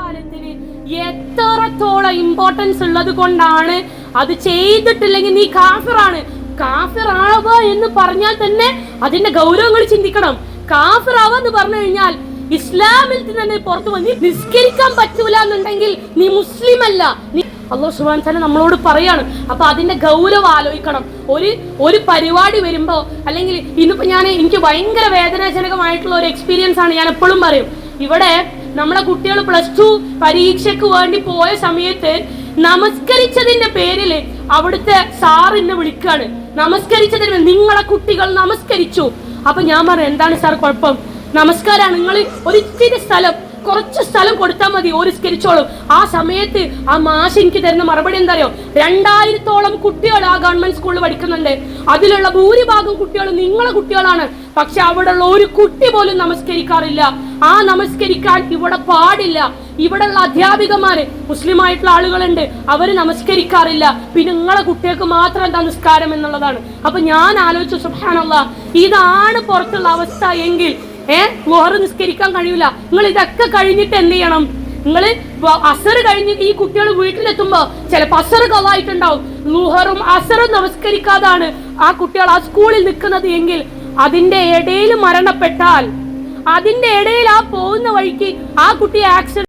നമസ്കാരത്തിന് എത്രത്തോളം ഇമ്പോർട്ടൻസ് ഉള്ളത് കൊണ്ടാണ് അത് ചെയ്തിട്ടില്ലെങ്കിൽ നീ കാഫിറാണ്. കാഫിറാവുക എന്ന് പറഞ്ഞാൽ തന്നെ അതിന്റെ ഗൗരവങ്ങൾ ചിന്തിക്കണം. കാഫിറാവെന്ന് പറഞ്ഞു കഴിഞ്ഞാൽ ഇസ്ലാമിൽ തന്നെ പുറത്തു വന്ന് നിസ്കരിക്കാൻ പറ്റൂല എന്നുണ്ടെങ്കിൽ നീ മുസ്ലിം അല്ല. അല്ലാഹു സുബ്ഹാനഹു വ തആല നമ്മളോട് പറയാണ്. അപ്പൊ അതിന്റെ ഗൗരവം ആലോചിക്കണം. ഒരു പരിപാടി വരുമ്പോ, അല്ലെങ്കിൽ ഇന്നിപ്പോ എനിക്ക് ഭയങ്കര വേദനാജനകമായിട്ടുള്ള ഒരു എക്സ്പീരിയൻസ് ആണ്. ഞാൻ എപ്പോഴും പറയും, ഇവിടെ നമ്മളെ കുട്ടികൾ +2 പരീക്ഷയ്ക്ക് വേണ്ടി പോയ സമയത്ത് നമസ്കരിച്ചതിന്റെ പേരിൽ അവിടുത്തെ സാറിനെ വിളിക്കാണ്. നമസ്കരിച്ചതിന് നിങ്ങളെ കുട്ടികൾ നമസ്കരിച്ചു. അപ്പൊ ഞാൻ പറഞ്ഞു, എന്താണ് സാർ കുഴപ്പം? നമസ്കാരമാണ്, നിങ്ങൾ കുറച്ച് സ്ഥലം കൊടുത്താൽ മതി, ഓരിസ്കരിച്ചോളും. ആ സമയത്ത് ആ മാഷ് എനിക്ക് തരുന്ന മറുപടി എന്താ അറിയോ? 2000-ഓളം കുട്ടികൾ ആ ഗവൺമെന്റ് സ്കൂളിൽ പഠിക്കുന്നുണ്ട്. അതിലുള്ള ഭൂരിഭാഗം കുട്ടികളും നിങ്ങളെ കുട്ടികളാണ്. പക്ഷെ അവിടെയുള്ള ഒരു കുട്ടി പോലും നമസ്കരിക്കാറില്ല. ആ നമസ്കരിക്കാൻ ഇവിടെ പാടില്ല. ഇവിടെയുള്ള അധ്യാപികമാര് മുസ്ലിം ആയിട്ടുള്ള ആളുകളുണ്ട്, അവര് നമസ്കരിക്കാറില്ല. പിന്നെ നിങ്ങളെ കുട്ടികൾക്ക് മാത്രം എന്താ നിസ്കാരം എന്നുള്ളതാണ്. അപ്പൊ ഞാൻ ആലോചിച്ചു, സുബ്ഹാനല്ലാഹ്, ഇതാണ് പുറത്തുള്ള അവസ്ഥ എങ്കിൽ ളുഹർ നിസ്കരിക്കാൻ കഴിയൂല. നിങ്ങൾ ഇതൊക്കെ കഴിഞ്ഞിട്ട് എന്ത് ചെയ്യണം? നിങ്ങൾ അസർ കഴിഞ്ഞിട്ട് ഈ കുട്ടികൾ വീട്ടിലെത്തുമ്പോ ചിലപ്പോൾ അസർ കളായിട്ടുണ്ടാവും. ളുഹറും അസറും നമസ്കരിക്കാതാണ് ആ കുട്ടികൾ ആ സ്കൂളിൽ നിൽക്കുന്നത് എങ്കിൽ അതിന്റെ ഇടയിൽ മരണപ്പെട്ടാൽ, അതിന്റെ ഇടയിൽ ആ പോകുന്ന വഴിക്ക് ആ കുട്ടി ആക്സിഡന്റ്